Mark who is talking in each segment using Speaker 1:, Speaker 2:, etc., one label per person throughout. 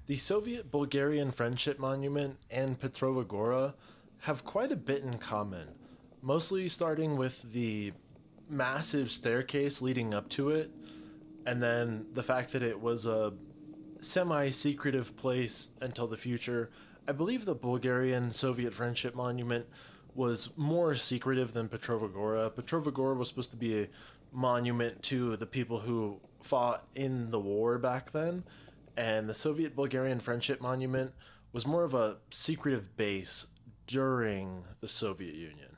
Speaker 1: The Soviet Bulgarian Friendship Monument and Petrova Gora have quite a bit in common, mostly starting with the massive staircase leading up to it, and then the fact that it was a semi-secretive place until the future. I believe the Bulgarian Soviet Friendship Monument was more secretive than Petrova Gora. Petrova Gora was supposed to be a monument to the people who fought in the war back then, and the Soviet Bulgarian Friendship Monument was more of a secretive base during the Soviet Union.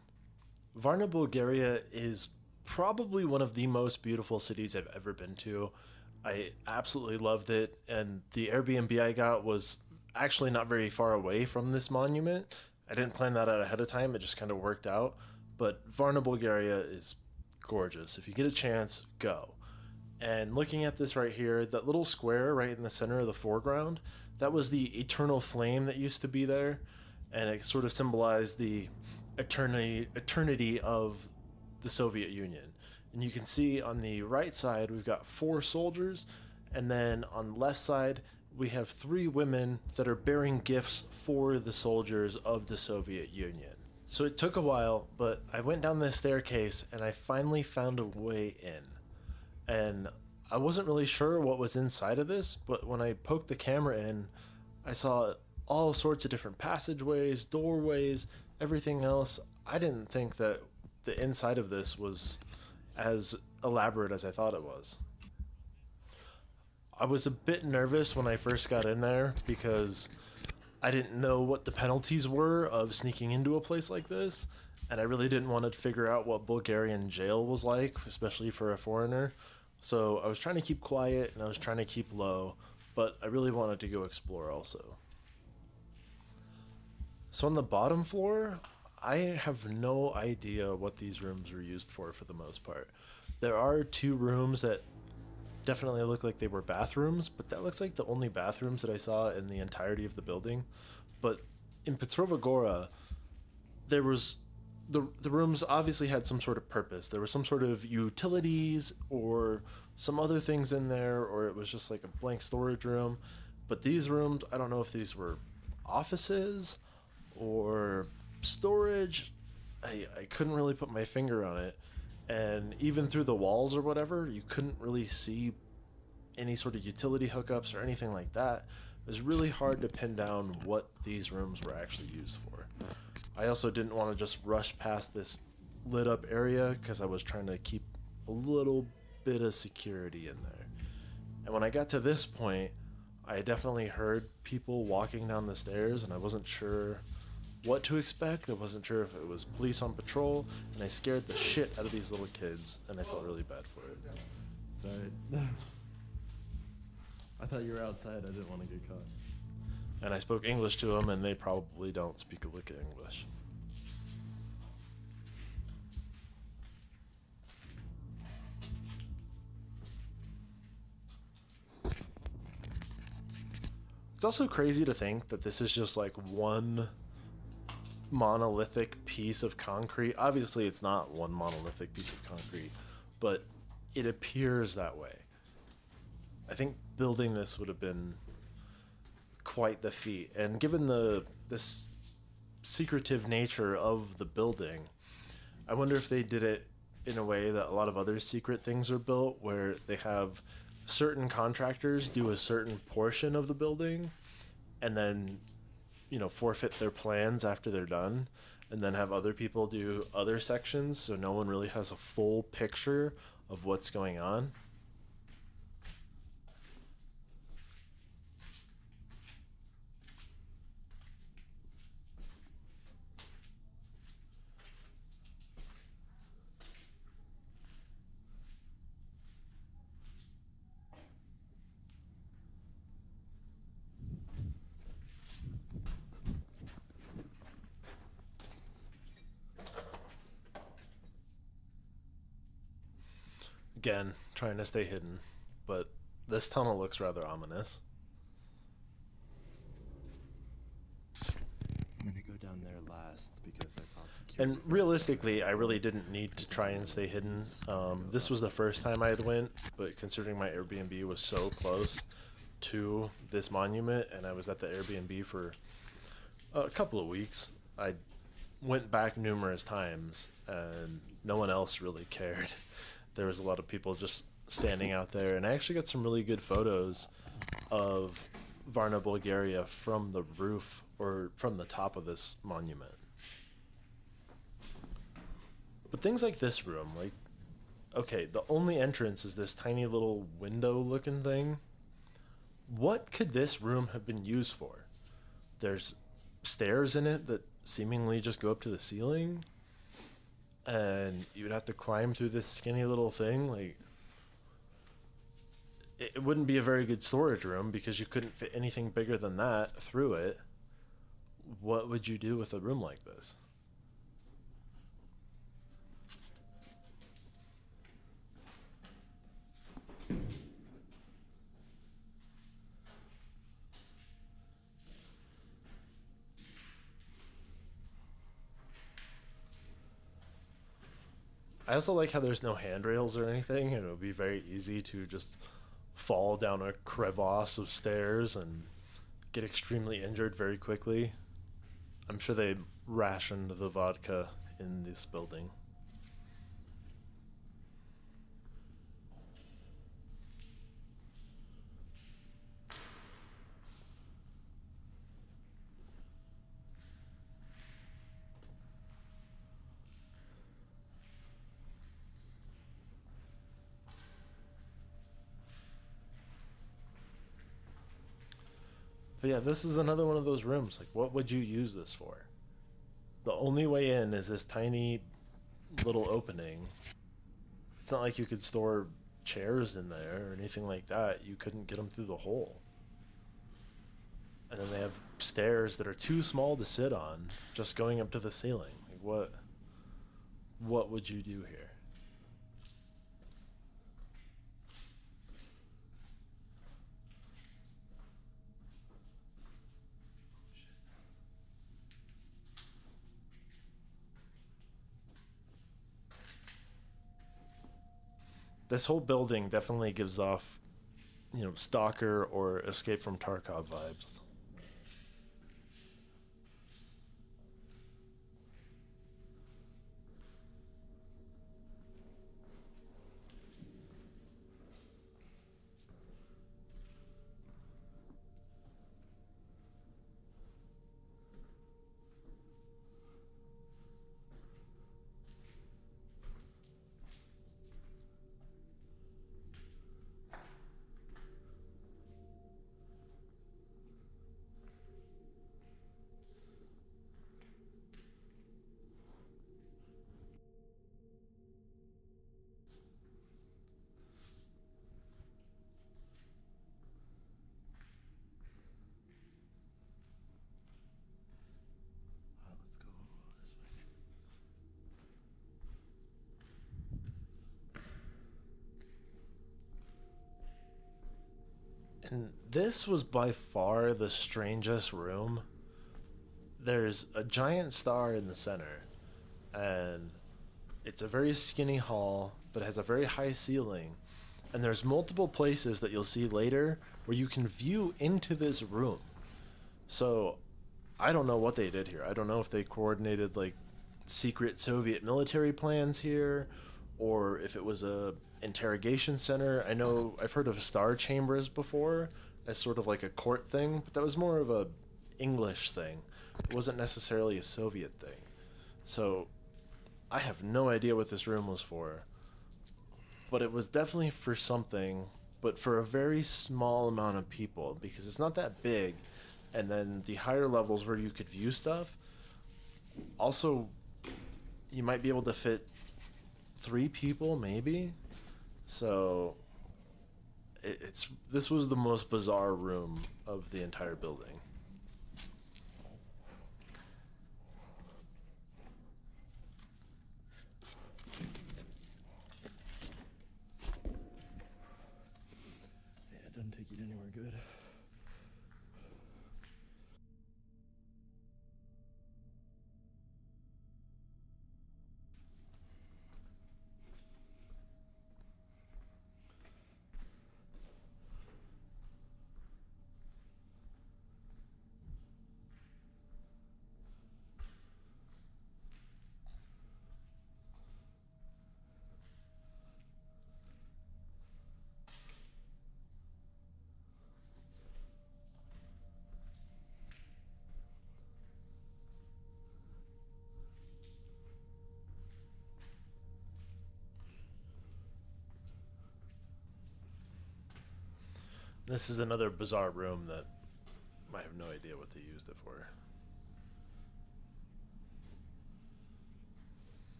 Speaker 1: Varna, Bulgaria is probably one of the most beautiful cities I've ever been to. I absolutely loved it, and the Airbnb I got was actually not very far away from this monument. I didn't plan that out ahead of time, it just kind of worked out. But Varna, Bulgaria is gorgeous. If you get a chance, go. And looking at this right here, that little square right in the center of the foreground, that was the eternal flame that used to be there, and it sort of symbolized the eternity of the Soviet Union. And you can see on the right side we've got 4 soldiers, and then on the left side we have 3 women that are bearing gifts for the soldiers of the Soviet Union. So it took a while, but I went down this staircase and I finally found a way in. And I wasn't really sure what was inside of this, but when I poked the camera in, I saw all sorts of different passageways, doorways, everything else. I didn't think that the inside of this was as elaborate as I thought it was. I was a bit nervous when I first got in there because I didn't know what the penalties were of sneaking into a place like this, and I really didn't want to figure out what Bulgarian jail was like, especially for a foreigner. So I was trying to keep quiet and I was trying to keep low, but I really wanted to go explore also. So on the bottom floor, I have no idea what these rooms were used for the most part. There are 2 rooms that definitely look like they were bathrooms, but that looks like the only bathrooms that I saw in the entirety of the building. But in Petrova Gora, there was the rooms obviously had some sort of purpose. There was some sort of utilities or some other things in there, or it was just like a blank storage room. But these rooms, I don't know if these were offices or storage. I couldn't really put my finger on it. And even through the walls or whatever, you couldn't really see any sort of utility hookups or anything like that. It was really hard to pin down what these rooms were actually used for. I also didn't want to just rush past this lit up area because I was trying to keep a little bit of security in there. And when I got to this point, I definitely heard people walking down the stairs, and I wasn't sure what to expect. I wasn't sure if it was police on patrol, and I scared the shit out of these little kids, and I felt really bad for it.
Speaker 2: Sorry. I thought you were outside. I didn't want to get caught.
Speaker 1: And I spoke English to them, and they probably don't speak a lick of English. It's also crazy to think that this is just like one monolithic piece of concrete. Obviously, it's not one monolithic piece of concrete, but it appears that way. I think building this would have been quite the feat, and given this secretive nature of the building, I wonder if they did it in a way that a lot of other secret things are built, where they have certain contractors do a certain portion of the building and then, you know, forfeit their plans after they're done, and then have other people do other sections so no one really has a full picture of what's going on. Again, trying to stay hidden, but this tunnel looks rather ominous.
Speaker 2: I'm gonna go down there last because I saw security.
Speaker 1: And realistically, I really didn't need to try and stay hidden. This was the first time I had went, but considering my Airbnb was so close, to this monument, and I was at the Airbnb for a couple of weeks. I went back numerous times, and no one else really cared. There was a lot of people just standing out there, and I actually got some really good photos of Varna, Bulgaria from the roof or from the top of this monument. But things like this room, like, okay, the only entrance is this tiny little window looking thing. What could this room have been used for? There's stairs in it that seemingly just go up to the ceiling, and you would have to climb through this skinny little thing. Like, it wouldn't be a very good storage room because you couldn't fit anything bigger than that through it. What would you do with a room like this? I also like how there's no handrails or anything, and it would be very easy to just fall down a crevasse of stairs and get extremely injured very quickly. I'm sure they rationed the vodka in this building. But yeah, this is another one of those rooms. Like, what would you use this for? The only way in is this tiny little opening. It's not like you could store chairs in there or anything like that. You couldn't get them through the hole. And then they have stairs that are too small to sit on, just going up to the ceiling. Like, what would you do here? This whole building definitely gives off, Stalker or Escape from Tarkov vibes.
Speaker 2: Let's go this way.
Speaker 1: And this was by far the strangest room. There's a giant star in the center, and it's a very skinny hall, but it has a very high ceiling. And there's multiple places that you'll see later where you can view into this room. So I don't know what they did here. I don't know if they coordinated like secret Soviet military plans here, or if it was a interrogation center. I know I've heard of star chambers before as sort of like a court thing, but that was more of a English thing. It wasn't necessarily a Soviet thing. So I have no idea what this room was for, but it was definitely for something, but for a very small amount of people because it's not that big. And then the higher levels where you could view stuff, also, you might be able to fit 3 people maybe. So this was the most bizarre room of the entire building.
Speaker 2: Yeah, it doesn't take you anywhere good.
Speaker 1: This is another bizarre room that I have no idea what they used it for.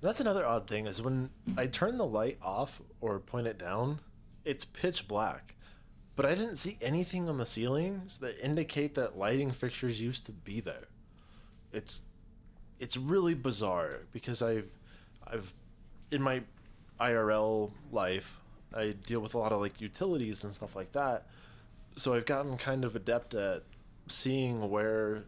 Speaker 1: That's another odd thing is when I turn the light off or point it down, it's pitch black. But I didn't see anything on the ceilings that indicate that lighting fixtures used to be there. It's it's really bizarre because I've in my IRL life, I deal with a lot of like utilities and stuff like that. So I've gotten kind of adept at seeing where,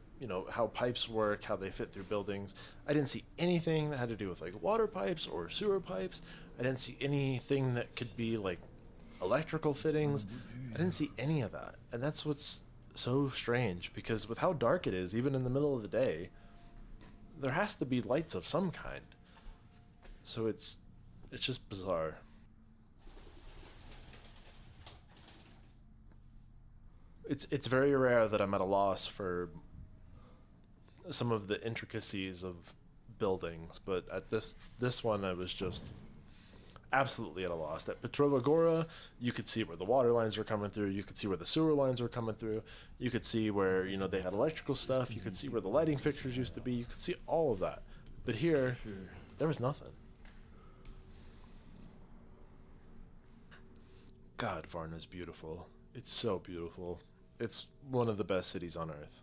Speaker 1: how pipes work, how they fit through buildings. I didn't see anything that had to do with like water pipes or sewer pipes. I didn't see anything that could be like electrical fittings. I didn't see any of that. And that's what's so strange because with how dark it is, even in the middle of the day, there has to be lights of some kind. So it's just bizarre. It's very rare that I'm at a loss for some of the intricacies of buildings, but at this one I was just absolutely at a loss. At Petrova Gora, you could see where the water lines were coming through, you could see where the sewer lines were coming through, you could see where, they had electrical stuff, you could see where the lighting fixtures used to be, you could see all of that. But here, there was nothing. God, Varna's beautiful. It's so beautiful. It's one of the best cities on earth.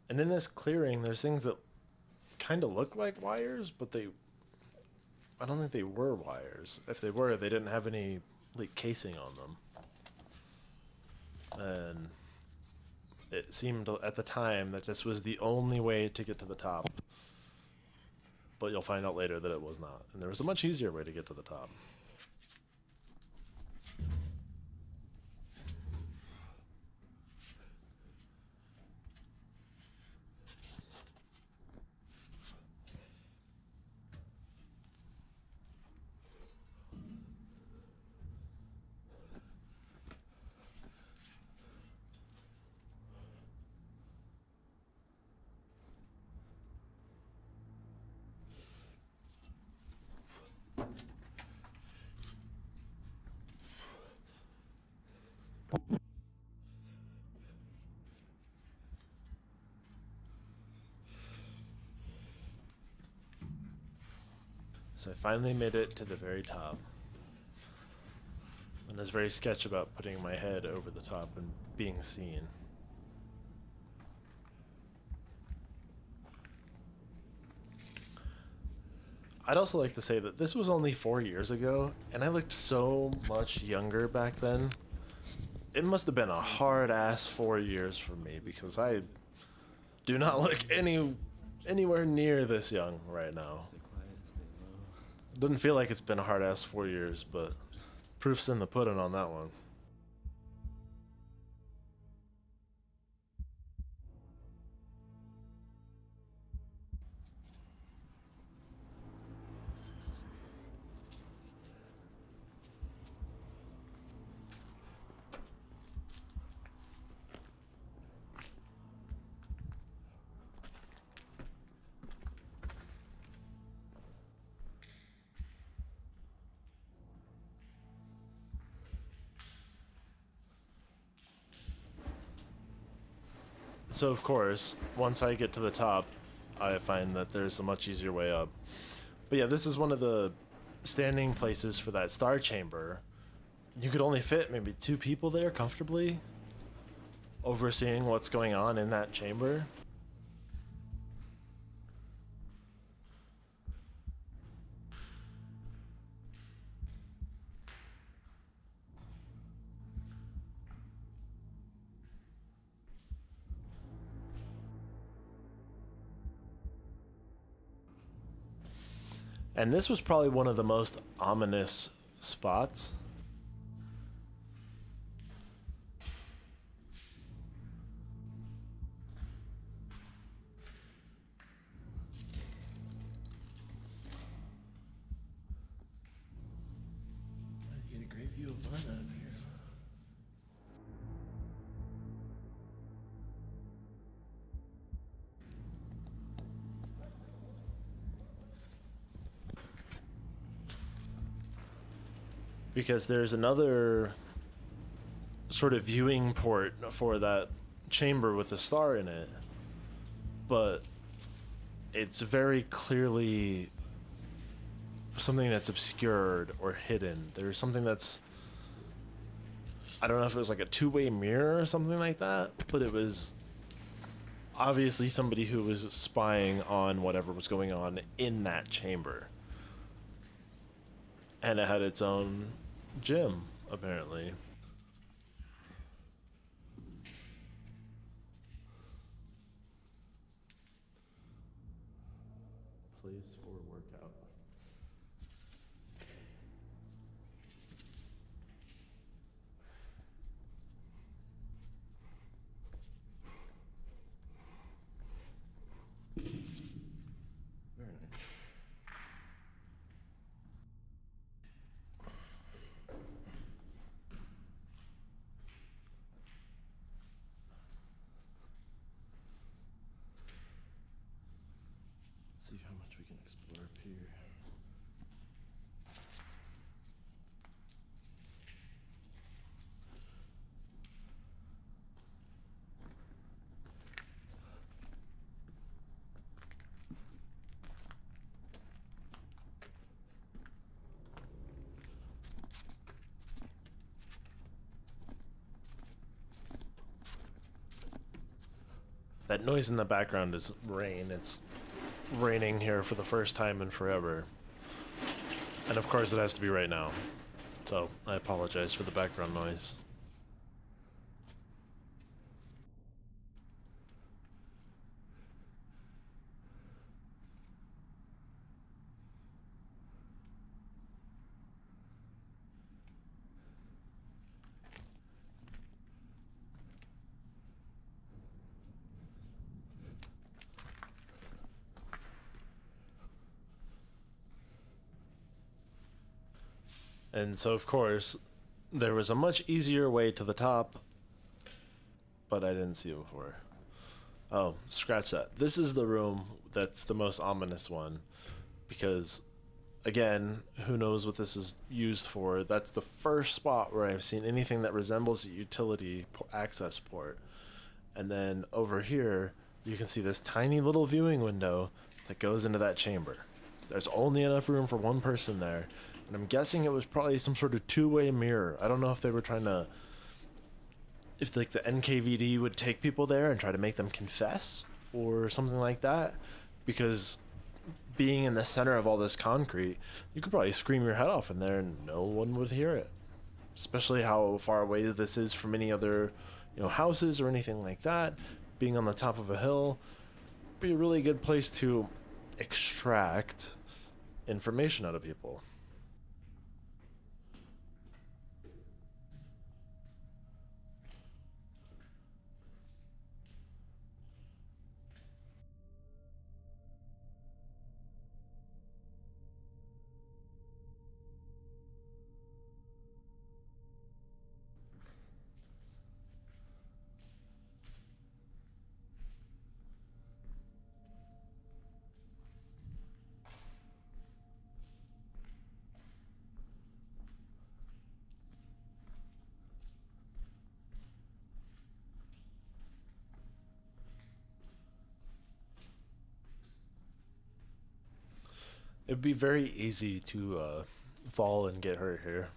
Speaker 1: And in this clearing, there's things that kind of look like wires, but I don't think they were wires. If they were, they didn't have any like casing on them. And it seemed at the time that this was the only way to get to the top. But you'll find out later that it was not. And there was a much easier way to get to the top. So I finally made it to the very top. And I was very sketch about putting my head over the top and being seen. I'd also like to say that this was only 4 years ago, and I looked so much younger back then. It must have been a hard ass 4 years for me because I do not look anywhere near this young right now. Doesn't feel like it's been a hard ass 4 years, but proof's in the pudding on that one. So of course, once I get to the top, I find that there's a much easier way up. But yeah, this is one of the standing places for that star chamber. You could only fit maybe 2 people there comfortably, overseeing what's going on in that chamber. And this was probably one of the most ominous spots.
Speaker 2: You get a great view of Varna up here.
Speaker 1: Because there's another sort of viewing port for that chamber with the star in it, but it's very clearly something that's obscured or hidden. There's something that's, I don't know if it was like a two-way mirror or something like that, but it was obviously somebody who was spying on whatever was going on in that chamber. And it had its own gym, apparently.
Speaker 2: Place for workout. Very nice. Let's see how much we can explore up here.
Speaker 1: That noise in the background is rain. It's raining here for the first time in forever. And of course it has to be right now. So I apologize for the background noise. And so of course there was a much easier way to the top, but I didn't see it before. Oh, scratch that. This is the room that's the most ominous one, because again, who knows what this is used for. That's the first spot where I've seen anything that resembles a utility access port. And then over here you can see this tiny little viewing window that goes into that chamber. There's only enough room for one person there, and I'm guessing it was probably some sort of two-way mirror. I don't know if they were trying to, if like the NKVD would take people there and try to make them confess or something like that, because being in the center of all this concrete, you could probably scream your head off in there and no one would hear it. Especially how far away this is from any other, houses or anything like that. Being on the top of a hill, be a really good place to extract information out of people. It'd be very easy to fall and get hurt here.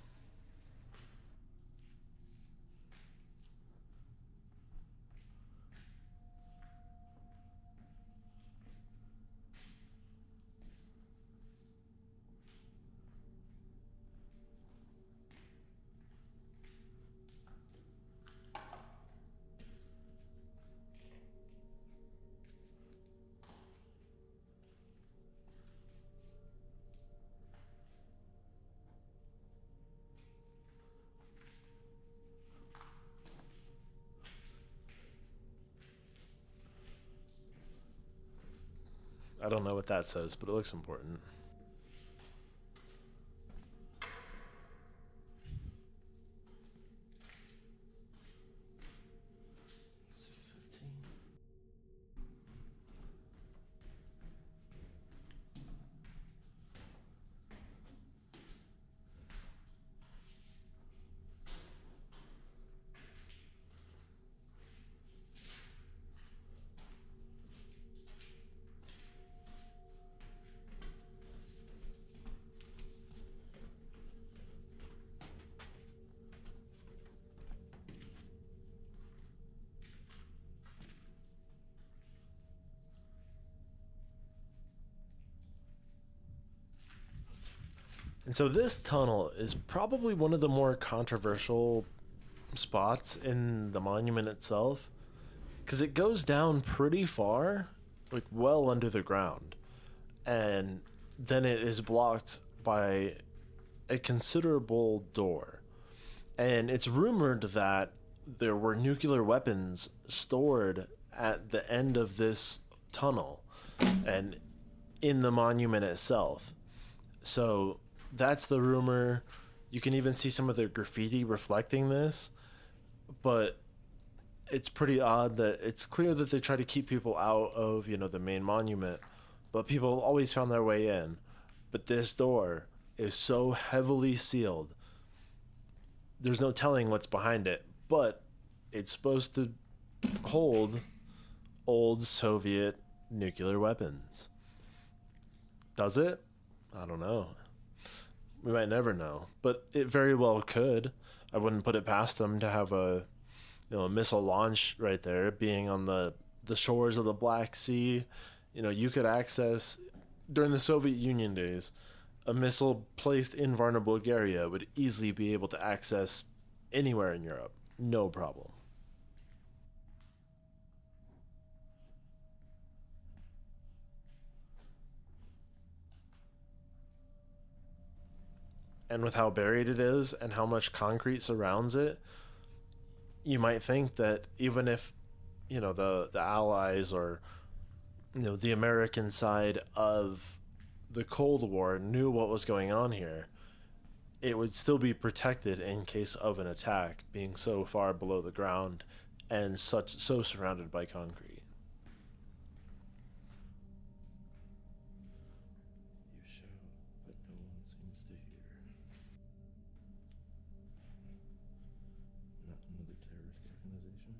Speaker 1: I don't know what that says, but it looks important. And so this tunnel is probably one of the more controversial spots in the monument itself, because it goes down pretty far, like well under the ground, and then it is blocked by a considerable door. And it's rumored that there were nuclear weapons stored at the end of this tunnel and in the monument itself. So that's the rumor. You can even see some of the graffiti reflecting this, but it's pretty odd that it's clear that they try to keep people out of, the main monument, but people always found their way in. But this door is so heavily sealed, there's no telling what's behind it, but it's supposed to hold old Soviet nuclear weapons. Does it? I don't know. We might never know, but it very well could. I wouldn't put it past them to have a missile launch right there, being on the shores of the Black Sea. You could access, during the Soviet Union days, a missile placed in Varna, Bulgaria would easily be able to access anywhere in Europe. No problem. And with how buried it is and how much concrete surrounds it, you might think that even if, the Allies or, the American side of the Cold War knew what was going on here, it would still be protected in case of an attack, being so far below the ground and so surrounded by concrete.
Speaker 2: You shout, but no one seems to hear. Not another terrorist organization.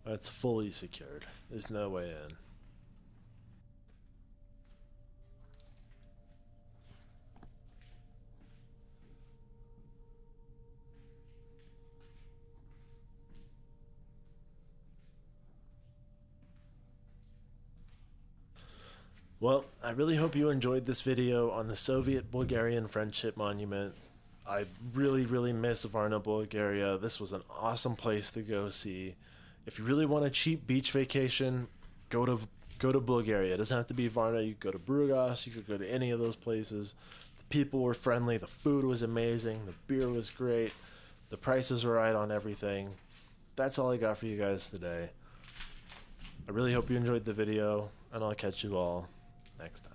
Speaker 1: It's fully secured. There's no way in. Well, I really hope you enjoyed this video on the Soviet-Bulgarian Friendship Monument. I really, really miss Varna, Bulgaria. This was an awesome place to go see. If you really want a cheap beach vacation, go to Bulgaria. It doesn't have to be Varna. You could go to Burgas. You could go to any of those places. The people were friendly. The food was amazing. The beer was great. The prices were right on everything. That's all I got for you guys today. I really hope you enjoyed the video, and I'll catch you all next time.